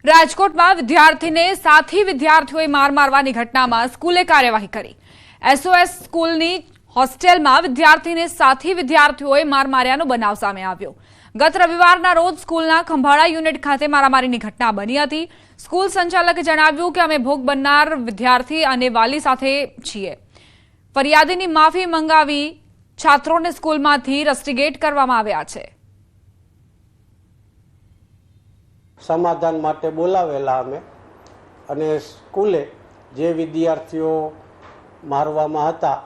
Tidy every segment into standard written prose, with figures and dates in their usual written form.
રાજકોટમાં વિદ્યાર્થીને સાથી વિદ્યાર્થીઓએ માર મારવાની ઘટનામાં સ્કૂલે કાર્યવાહી કરી। એસઓએસ સ્કૂલની હોસ્ટેલમાં વિદ્યાર્થીને સાથી વિદ્યાર્થીઓએ માર માર્યાનો બનાવ સામે આવ્યો। ગત રવિવારના રોજ સ્કૂલના ખંભાળા યુનિટ ખાતે મારામારીની ઘટના બની હતી। સ્કૂલ સંચાલકે જણાવ્યું કે અમે ભોગ બનનાર વિદ્યાર્થી અને વાલી સાથે છીએ। ફરિયાદીની માફી મંગાવી છાત્રોને સ્કૂલમાંથી રસ્ટિગેટ કરવામાં આવ્યા છે। સમાધાન માટે બોલાવેલા અમે અને સ્કૂલે જે વિદ્યાર્થીઓ મારવામાં હતા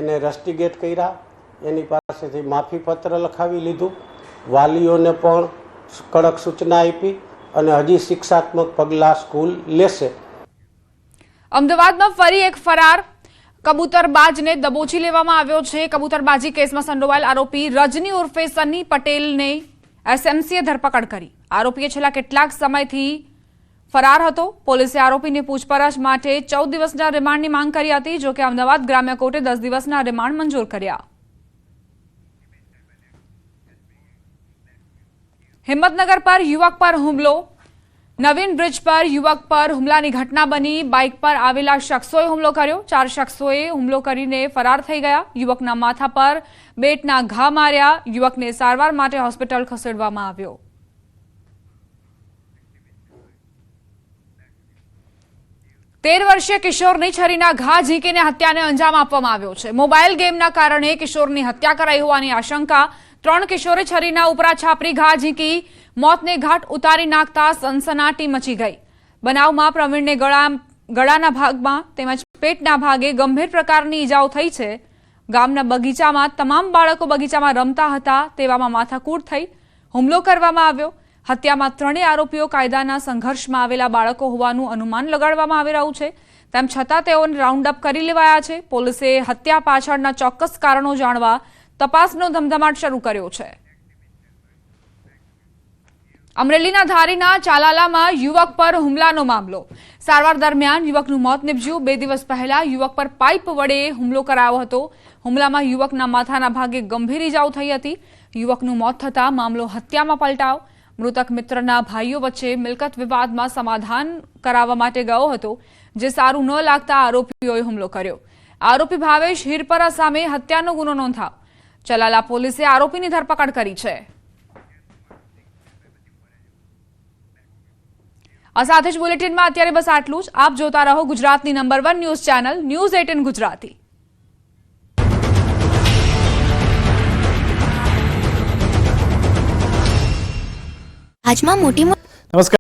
એને રસ્ટિગેટ કર્યા, એની પાસેથી માફીપત્ર લખાવી લીધું, વાલીઓને પણ કડક સૂચના આપી અને હજી શિક્ષાત્મક પગલાં સ્કૂલ લેશે। અમદાવાદમાં ફરી એક ફરાર કબૂતરબાજને દબોચી લેવામાં આવ્યો છે। કબૂતરબાજી કેસમાં સંડોવાયેલ આરોપી રજની ઉર્ફે સની પટેલને એસએમસીએ ધરપકડ કરી। આરોપીએ છેલ્લા કેટલાક સમયથી ફરાર હતો। પોલીસે આરોપીની પૂછપરછ માટે 14 દિવસના રિમાન્ડની માંગ કરી હતી, જો કે અમદાવાદ ગ્રામ્ય કોર્ટે 10 દિવસના રિમાન્ડ મંજૂર કર્યા। હિંમતનગર પર યુવક પર હુમલો। નવીન બ્રિજ પર યુવક પર હુમલાની ઘટના બની। બાઇક પર આવેલા શખ્સોએ હુમલો કર્યો। 4 શખ્સોએ હુમલો કરીને ફરાર થઈ ગયા। યુવકના માથા પર બેટના ઘા માર્યા। યુવકને સારવાર માટે હોસ્પિટલ ખસેડવામાં આવ્યો। તેર વર્ષીય કિશોરની છરીના ઘા ઝીંકીને હત્યાને અંજામ આપવામાં આવ્યો છે। મોબાઈલ ગેમના કારણે કિશોરની હત્યા કરાઈ હોવાની આશંકા। 3 કિશોરે છરીના ઉપરા છાપરી ઘા ઝીંકી મોતને ઘાટ ઉતારી નાખતા સનસનાટી મચી ગઈ। બનાવમાં પ્રવીણને ગળાના ભાગમાં તેમજ પેટના ભાગે ગંભીર પ્રકારની ઈજાઓ થઈ છે। ગામના બગીચામાં તમામ બાળકો બગીચામાં રમતા હતા, તેવામાં માથાકૂટ થઈ હુમલો કરવામાં આવ્યો। હત્યામાં 3 આરોપીઓ કાયદાના સંઘર્ષમાં આવેલા બાળકો હોવાનું અનુમાન લગાડવામાં આવી રહ્યું છે। તેમ છતાં તેઓને રાઉન્ડ અપ કરી લેવાયા છે। પોલીસે હત્યા પાછળના ચોક્કસ કારણો જાણવા તપાસનો ધમધમાટ શરૂ કર્યો છે। અમરેલીના ધારીના ચાલાલામાં યુવક પર હુમલાનો મામલો। સારવાર દરમિયાન યુવકનું મોત નીપજ્યું। 2 દિવસ પહેલા યુવક પર પાઇપ વડે હુમલો કરાયો હતો। હુમલામાં યુવકના માથાના ભાગે ગંભીર ઈજાઓ થઈ હતી। યુવકનું મોત થતાં મામલો હત્યામાં પલટાયો। મૃતક મિત્રના ભાઈઓ વચ્ચે મિલકત વિવાદમાં સમાધાન કરાવવા માટે ગયો હતો, જે સારું ન લાગતા આરોપીઓએ હુમલો કર્યો। આરોપી ભાવેશ હિરપરા સામે હત્યાનો ગુનો નોંધાયો। ચલાલા પોલીસે આરોપીની ધરપકડ કરી છે। આ સાથે જ બુલેટિનમાં અત્યારે બસ આટલું જ। આપ જોતા રહો ગુજરાતની number 1 news channel news 18 Gujarati. આજમાં મોટી નમસ્કાર।